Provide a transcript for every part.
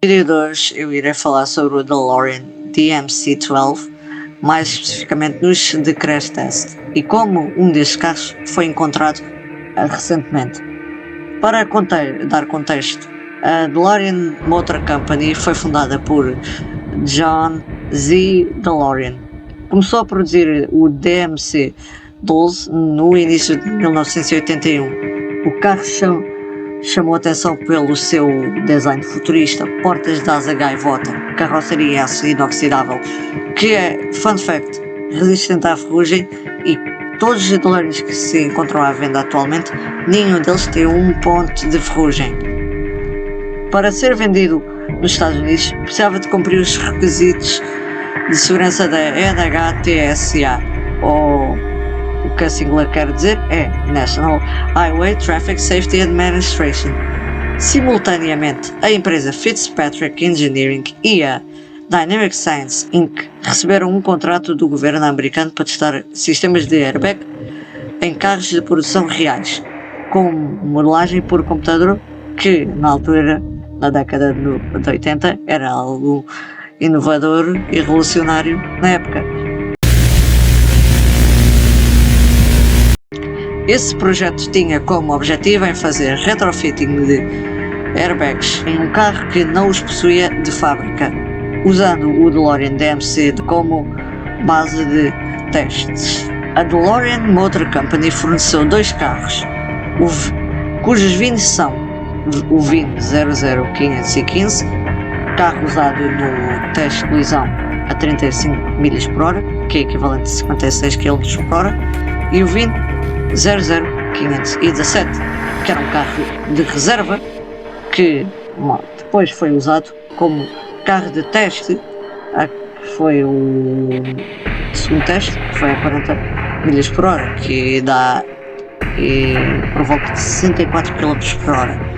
vídeo de hoje eu irei falar sobre o DeLorean DMC-12, mais especificamente nos de crash test, e como um destes carros foi encontrado recentemente. Para dar contexto, a DeLorean Motor Company foi fundada por John Z. DeLorean. Começou a produzir o DMC-12 no início de 1981. O carro chamou atenção pelo seu design futurista, portas de asa gaivota, carroceria aço inoxidável, que é, fun fact, resistente à ferrugem, e todos os DeLoreans que se encontram à venda atualmente, nenhum deles tem um ponto de ferrugem. Para ser vendido nos Estados Unidos, precisava de cumprir os requisitos de segurança da NHTSA, ou o que a sigla quer dizer é National Highway Traffic Safety Administration. Simultaneamente, a empresa Fitzpatrick Engineering e a Dynamic Science Inc. receberam um contrato do governo americano para testar sistemas de airbag em carros de produção reais, com modelagem por computador, que na altura, na década de 80, era algo inovador e revolucionário na época. Esse projeto tinha como objetivo em fazer retrofitting de airbags em um carro que não os possuía de fábrica, usando o DeLorean DMC como base de testes. A DeLorean Motor Company forneceu dois carros, cujos VINs são o VIN 00515, carro usado no teste de colisão a 35 milhas por hora, que é equivalente a 56 km por hora, e o VIN 00517, que era um carro de reserva que depois foi usado como carro de teste, que foi o segundo teste, que foi a 40 milhas por hora, que dá por volta de 64 km por hora.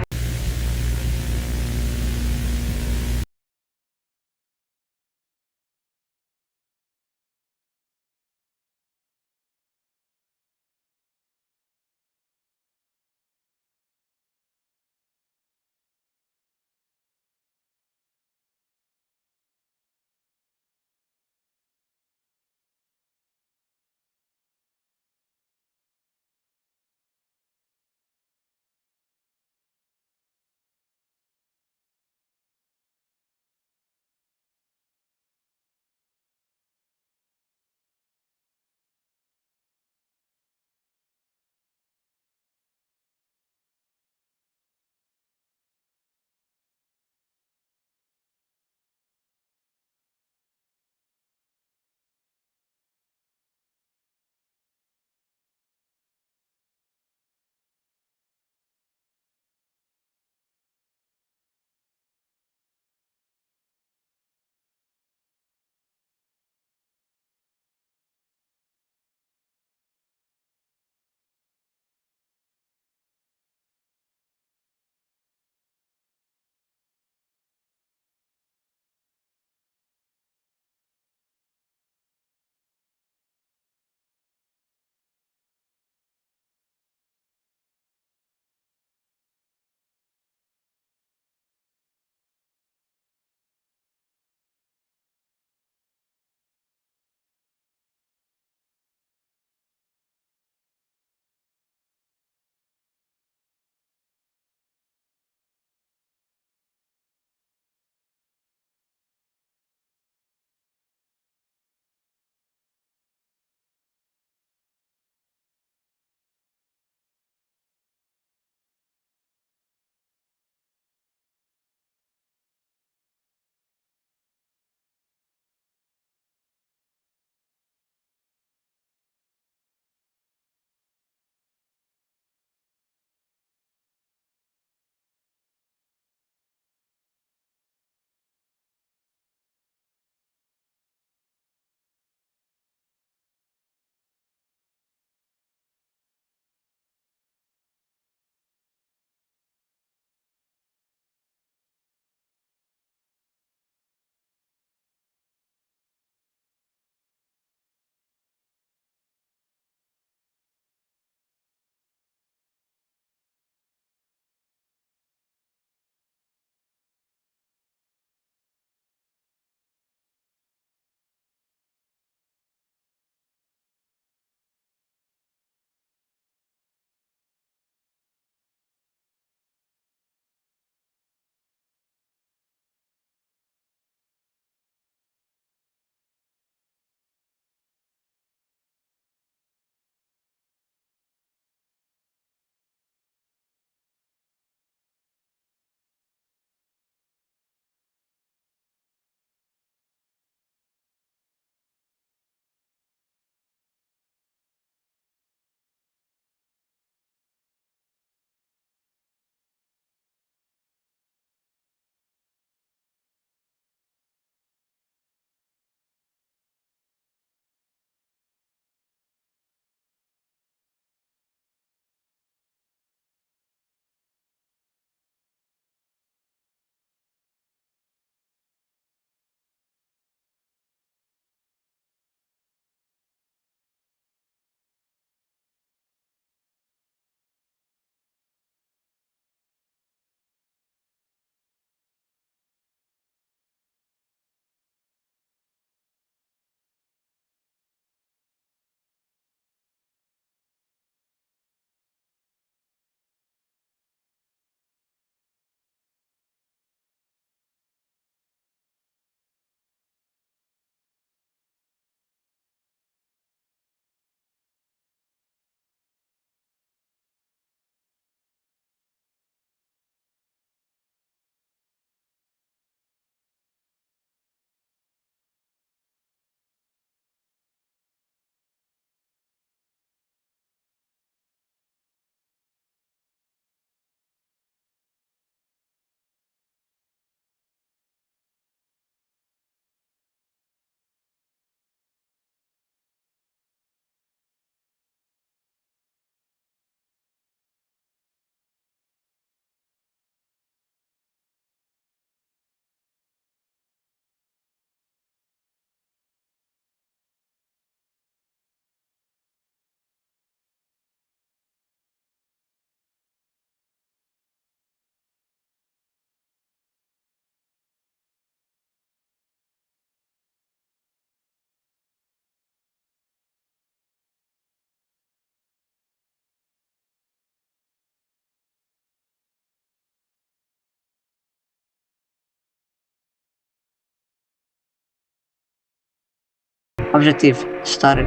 Objetivo: testar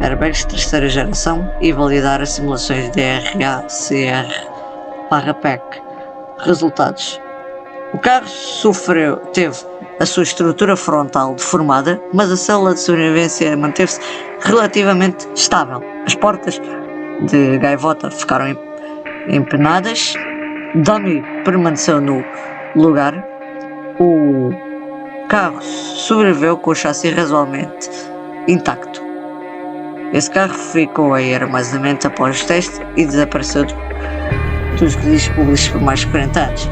airbags de terceira geração e validar as simulações DRA-CR/PEC. Resultados: o carro teve a sua estrutura frontal deformada, mas a célula de sobrevivência manteve-se relativamente estável. As portas de gaivota ficaram empenadas, dummy permaneceu no lugar, o carro sobreviveu com o chassi razoavelmente intacto. Esse carro ficou em armazenamento após o teste e desapareceu dos registros públicos por mais de 40 anos.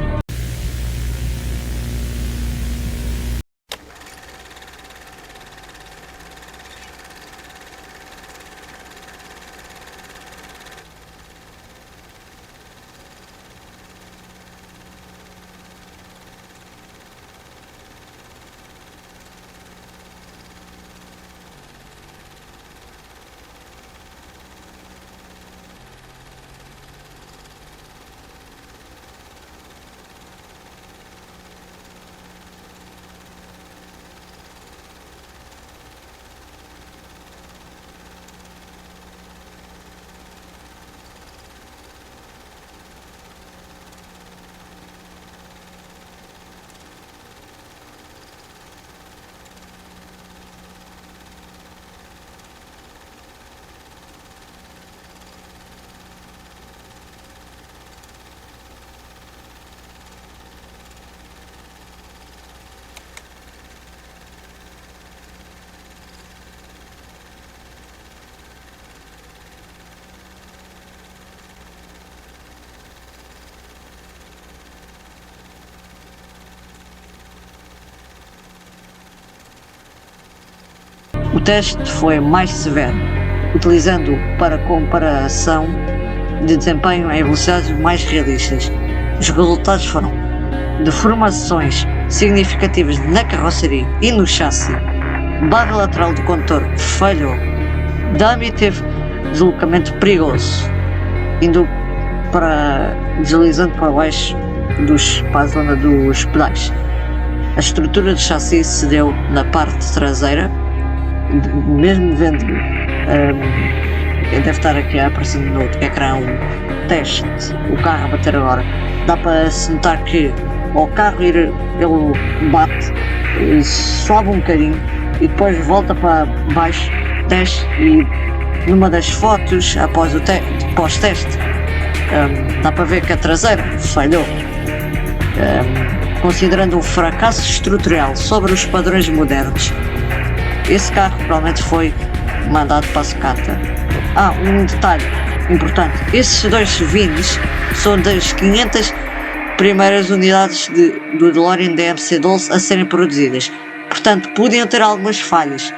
O teste foi mais severo, utilizando para comparação de desempenho em velocidades mais realistas. Os resultados foram deformações significativas na carroceria e no chassi, barra lateral do condutor falhou, dummy teve deslocamento perigoso, deslizando para baixo para a zona dos pedais. A estrutura do chassi cedeu na parte traseira, mesmo vendo, deve estar aqui aparecendo no ecrã um teste, o carro a bater agora, dá para se notar que ao carro ele bate, sobe um bocadinho e depois volta para baixo, desce, e numa das fotos após o pós-teste dá para ver que a traseira falhou. Considerando um fracasso estrutural sobre os padrões modernos, esse carro provavelmente foi mandado para a sucata. Um detalhe importante: esses dois VINs são das 500 primeiras unidades do DeLorean DMC-12 a serem produzidas, portanto podiam ter algumas falhas.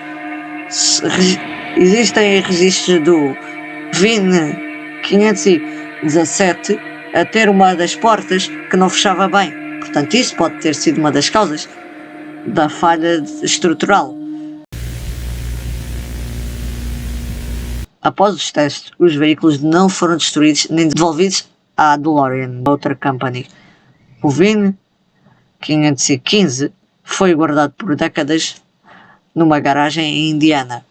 Existem registros do VIN 517 a ter uma das portas que não fechava bem, portanto isso pode ter sido uma das causas da falha estrutural. Após os testes, os veículos não foram destruídos nem devolvidos à DeLorean Motor Company. O VIN 515 foi guardado por décadas numa garagem em Indiana,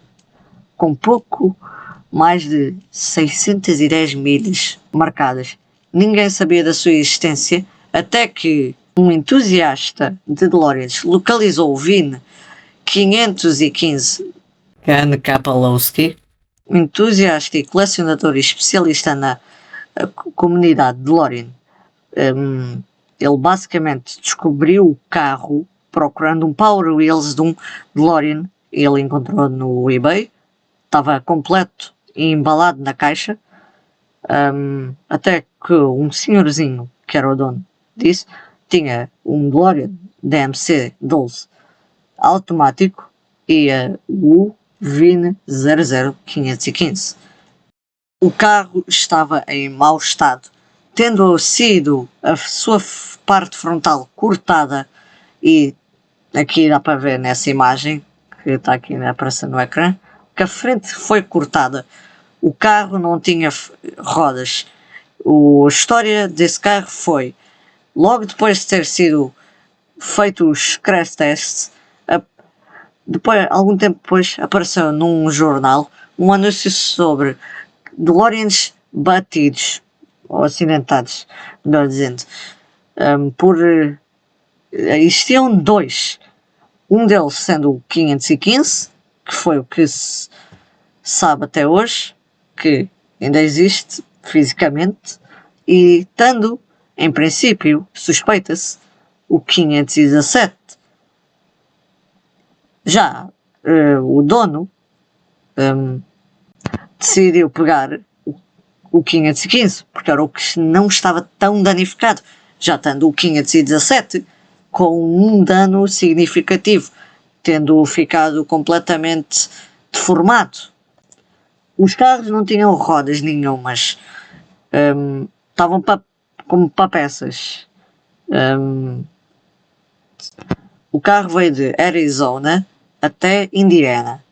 com pouco mais de 610 milhas marcadas. Ninguém sabia da sua existência até que um entusiasta de DeLoreans localizou o VIN 515. Ken Kapalowski, um entusiasta e colecionador e especialista na comunidade DeLorean, ele basicamente descobriu o carro procurando um Power Wheels de um DeLorean. Ele encontrou no eBay, estava completo e embalado na caixa, até que um senhorzinho, que era o dono disso, tinha um DeLorean DMC-12 automático e o VIN 00515. O carro estava em mau estado, tendo sido a sua parte frontal cortada, e aqui dá para ver nessa imagem que está aqui aparecendo no ecrã que a frente foi cortada. O carro não tinha rodas. A história desse carro foi: logo depois de ter sido feito os crash tests, Depois, algum tempo depois, apareceu num jornal um anúncio sobre DeLoreans batidos, ou acidentados, melhor dizendo, existiam dois. Um deles sendo o 515, que foi o que se sabe até hoje, que ainda existe fisicamente, e estando, em princípio, suspeita-se, o 517. Já o dono decidiu pegar o 515, porque era o que não estava tão danificado, já estando o 517 com um dano significativo, tendo ficado completamente deformado. Os carros não tinham rodas nenhumas, estavam como para peças. O carro veio de Arizona até Indiana.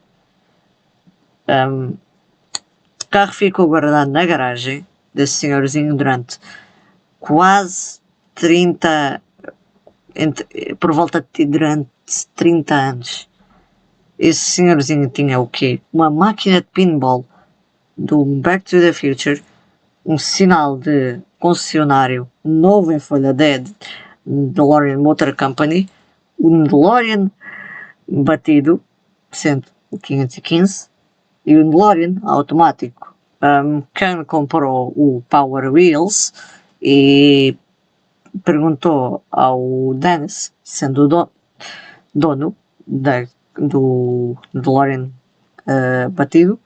O carro ficou guardado na garagem desse senhorzinho durante quase 30, por volta de durante 30 anos. Esse senhorzinho tinha o quê? Uma máquina de pinball do Back to the Future, um sinal de concessionário novo em folha de DeLorean Motor Company, um DeLorean batido, sendo o 515, e um DeLorean automático. Quem comprou o Power Wheels e perguntou ao Dennis, sendo o dono do DeLorean batido,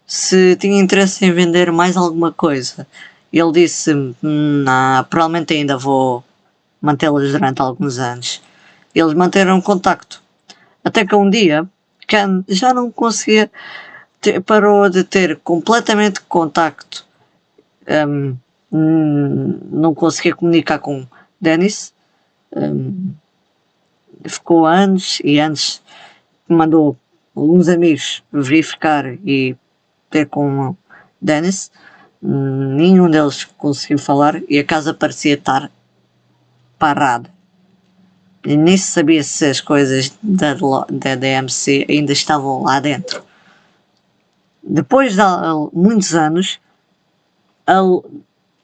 se tinha interesse em vender mais alguma coisa. Ele disse, provavelmente ainda vou mantê-las durante alguns anos. Eles manteram contacto. Até que um dia, Ken já não conseguia, parou de ter completamente contacto. Não conseguia comunicar com Dennis. Ficou anos e anos. Mandou alguns amigos verificar e ter com Dennis. Nenhum deles conseguiu falar e a casa parecia estar parada. E nem se sabia se as coisas da DMC ainda estavam lá dentro. Depois de muitos anos,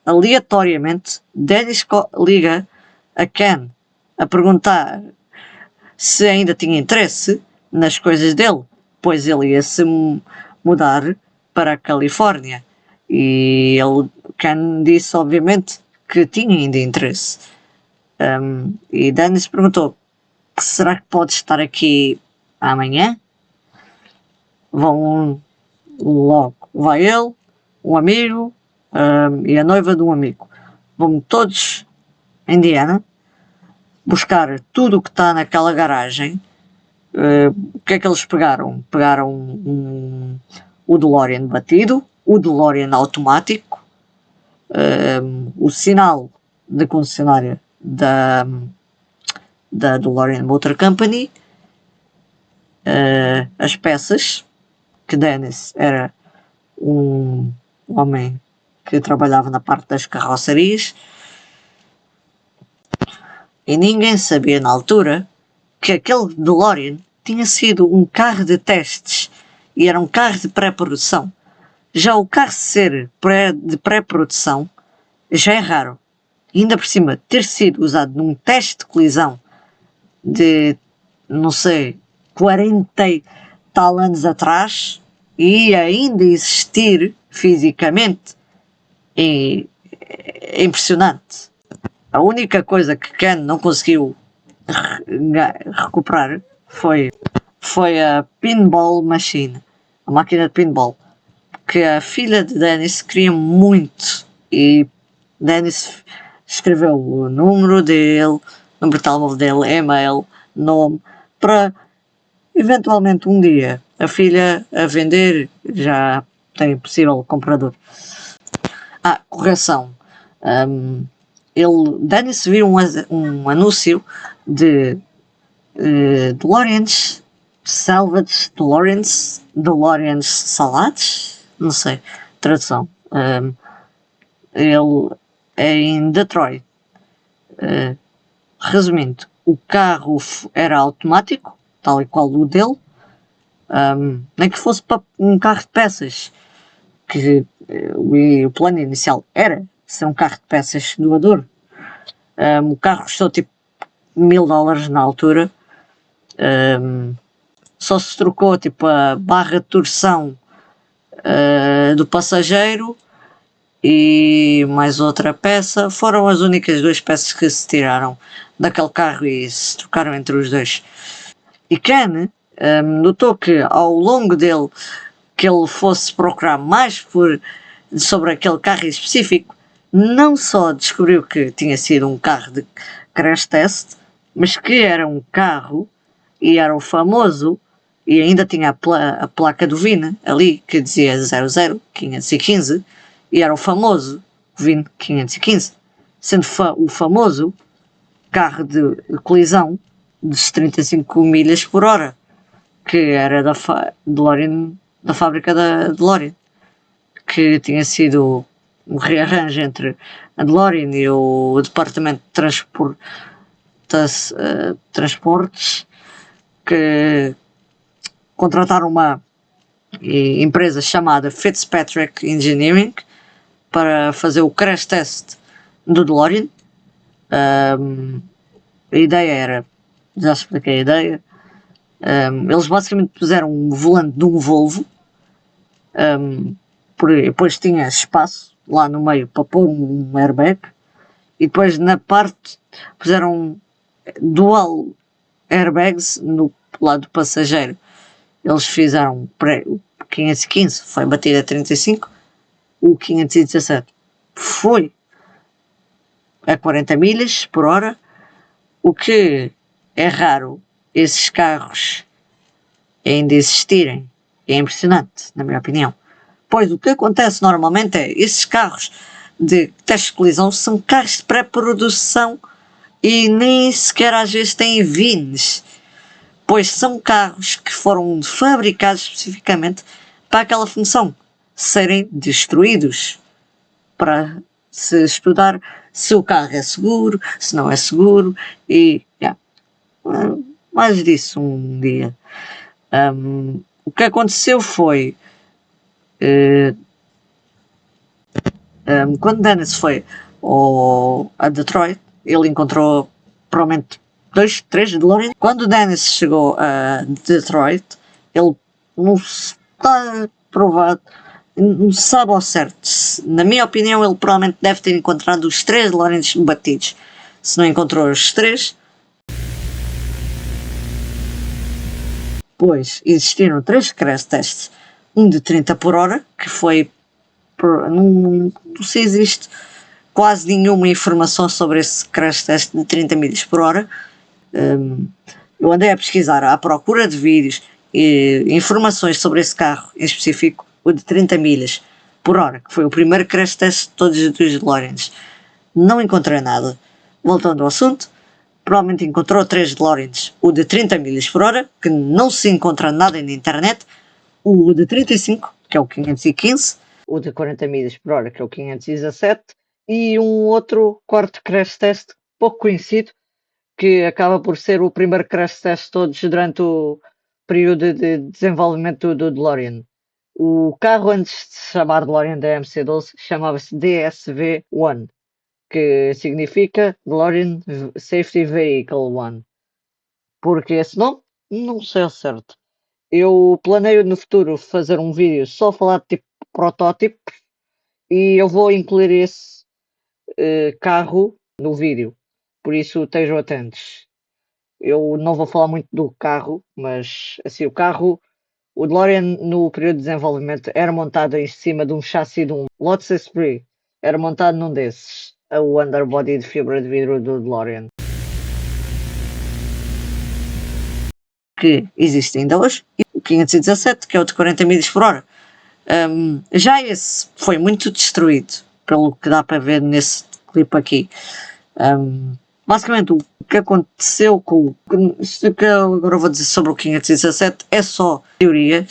aleatoriamente, Dennis liga a Ken a perguntar se ainda tinha interesse nas coisas dele, pois ele ia se mudar para a Califórnia. E Ken disse, obviamente, que tinha ainda interesse. E Dennis perguntou, será que pode estar aqui amanhã? Vão logo. Vai ele, um amigo e a noiva de um amigo. Vão todos a Indiana buscar tudo o que está naquela garagem. O que é que eles pegaram? Pegaram o DeLorean batido, o DeLorean automático, o sinal da concessionária da DeLorean Motor Company, as peças, que Dennis era um homem que trabalhava na parte das carrocerias, e ninguém sabia na altura que aquele DeLorean tinha sido um carro de testes e era um carro de pré-produção. Já o carro ser de pré-produção já é raro. E ainda por cima, ter sido usado num teste de colisão de, não sei, 40 e tal anos atrás e ainda existir fisicamente é impressionante. A única coisa que Ken não conseguiu recuperar foi a pinball machine, a máquina de pinball, que a filha de Dennis queria muito e Dennis escreveu o número dele, número de telemóvel dele, e-mail, nome, para eventualmente um dia a filha a vender já tem possível comprador. Correção. Dennis viu um anúncio de DeLoreans Salvage, DeLoreans Salados, não sei, tradução. Ele é em Detroit. Resumindo, o carro era automático, tal e qual o dele, Nem que fosse para um carro de peças, que o plano inicial era ser um carro de peças doador. O carro custou tipo $1000 na altura. Só se trocou tipo a barra de torção do passageiro e mais outra peça. Foram as únicas duas peças que se tiraram daquele carro e se trocaram entre os dois. E Ken notou que ao longo dele, que ele fosse procurar mais sobre aquele carro em específico, não só descobriu que tinha sido um carro de crash test, mas que era um carro e era o famoso, e ainda tinha a placa do VIN ali que dizia 00515 e era o famoso VIN 515, sendo o famoso carro de colisão dos 35 milhas por hora, que era da DeLorean, da fábrica da DeLorean, que tinha sido um rearranjo entre a DeLorean e o departamento de transportes, que contrataram uma empresa chamada Fitzpatrick Engineering para fazer o crash test do DeLorean. A ideia era, já expliquei a ideia, eles basicamente puseram um volante de um Volvo, depois tinha espaço lá no meio para pôr um airbag, e depois na parte puseram dual airbags no lado do passageiro. Eles fizeram o 515 foi batido a 35, o 517 foi a 40 milhas por hora, o que é raro esses carros ainda existirem. É impressionante, na minha opinião. Pois o que acontece normalmente é, esses carros de teste de colisão são carros de pré-produção e nem sequer às vezes têm VINs, pois são carros que foram fabricados especificamente para aquela função, serem destruídos, para se estudar se o carro é seguro, se não é seguro, e mais disso um dia. O que aconteceu foi, quando Dennis foi a Detroit, ele encontrou provavelmente 2-3 DeLorean. Quando Dennis chegou a Detroit, ele não está provado, não sabe ao certo. Na minha opinião, ele provavelmente deve ter encontrado os 3 DeLoreans batidos. Se não encontrou os 3, pois existiram 3 crash tests. Um de 30 por hora, que foi... Não sei se existe quase nenhuma informação sobre esse crash test de 30 milhas por hora. Eu andei a pesquisar à procura de vídeos e informações sobre esse carro em específico, o de 30 milhas por hora, que foi o primeiro crash test de todos os DeLoreans. Não encontrei nada. Voltando ao assunto, provavelmente encontrou 3 DeLoreans. O de 30 milhas por hora, que não se encontra nada na internet, o de 35, que é o 515, o de 40 milhas por hora, que é o 517, e um outro quarto crash test pouco conhecido, que acaba por ser o primeiro crash test de todos durante o período de desenvolvimento do DeLorean. O carro, antes de se chamar DeLorean DMC-12, chamava-se DSV-1, que significa DeLorean Safety Vehicle 1. Porque esse nome? Não sei ao certo. Eu planeio no futuro fazer um vídeo só falar de tipo protótipos e eu vou incluir esse carro no vídeo. Por isso estejam atentos. Eu não vou falar muito do carro, mas assim, o DeLorean no período de desenvolvimento era montado em cima de um chassi de um Lotus Esprit. Era montado num desses, o underbody de fibra de vidro do DeLorean. Que existe ainda hoje, e o 517, que é o de 40 milhas por hora. Já esse foi muito destruído, pelo que dá para ver nesse clipe aqui. Basicamente, o que aconteceu com o que eu agora vou dizer sobre o 517 é só teoria.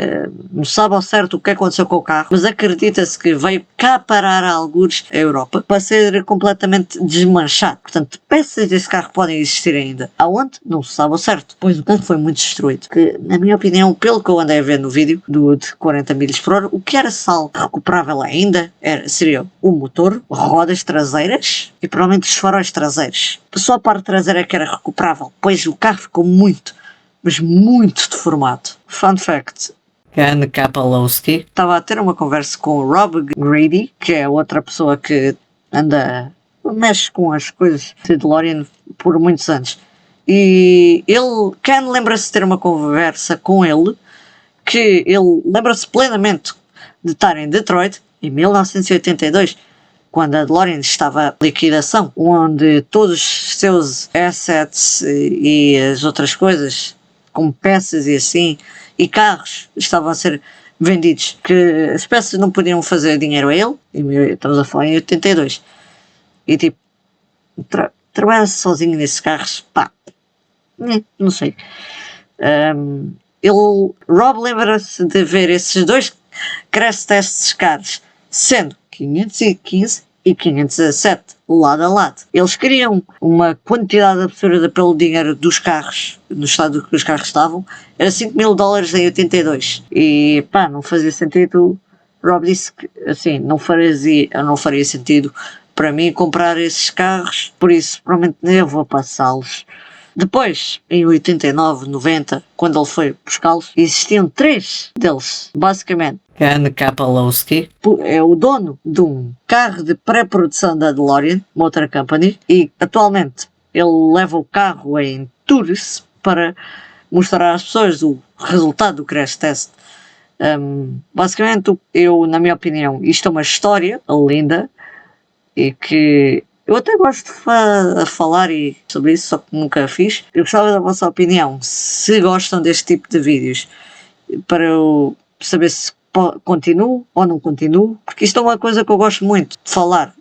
Não sabe ao certo o que aconteceu com o carro, mas acredita-se que veio cá parar a algures a Europa para ser completamente desmanchado. Portanto, peças desse carro podem existir ainda. Aonde? Não se sabe ao certo, pois o carro foi muito destruído. Que, na minha opinião, pelo que eu andei a ver no vídeo de 40 milhas por hora, o que era sal recuperável ainda seria o motor, rodas traseiras e provavelmente os faróis traseiros. Só a parte traseira é que era recuperável, pois o carro ficou muito, mas muito deformado. Fun fact: Ken Kapalowski estava a ter uma conversa com o Rob Grady, que é outra pessoa que mexe com as coisas de DeLorean por muitos anos. E Ken lembra-se de ter uma conversa com ele, que ele lembra-se plenamente de estar em Detroit, em 1982, quando a DeLorean estava em liquidação, onde todos os seus assets e as outras coisas, como peças e assim, e carros, estavam a ser vendidos, que as peças não podiam fazer dinheiro a ele, estamos a falar em 82, e tipo, trabalha sozinho nesses carros, pá, não sei. Rob lembra-se de ver esses dois crash tests caros, sendo 515 e 517, lado a lado. Eles queriam uma quantidade absurda pelo dinheiro dos carros, no estado que os carros estavam, era $5.000 em 82. E pá, não fazia sentido. Rob disse que assim, não faria sentido para mim comprar esses carros, por isso provavelmente nem eu vou passá-los. Depois, em 89, 90, quando ele foi buscá-los, existiam 3 deles, basicamente. Ken Kapalowski é o dono de um carro de pré-produção da DeLorean Motor Company, e atualmente ele leva o carro em tours para mostrar às pessoas o resultado do crash test. Basicamente, na minha opinião, isto é uma história linda e que eu até gosto de falar sobre isso, só que nunca fiz. Eu gostava da vossa opinião, se gostam deste tipo de vídeos, para eu saber se continuo ou não continuo, porque isto é uma coisa que eu gosto muito de falar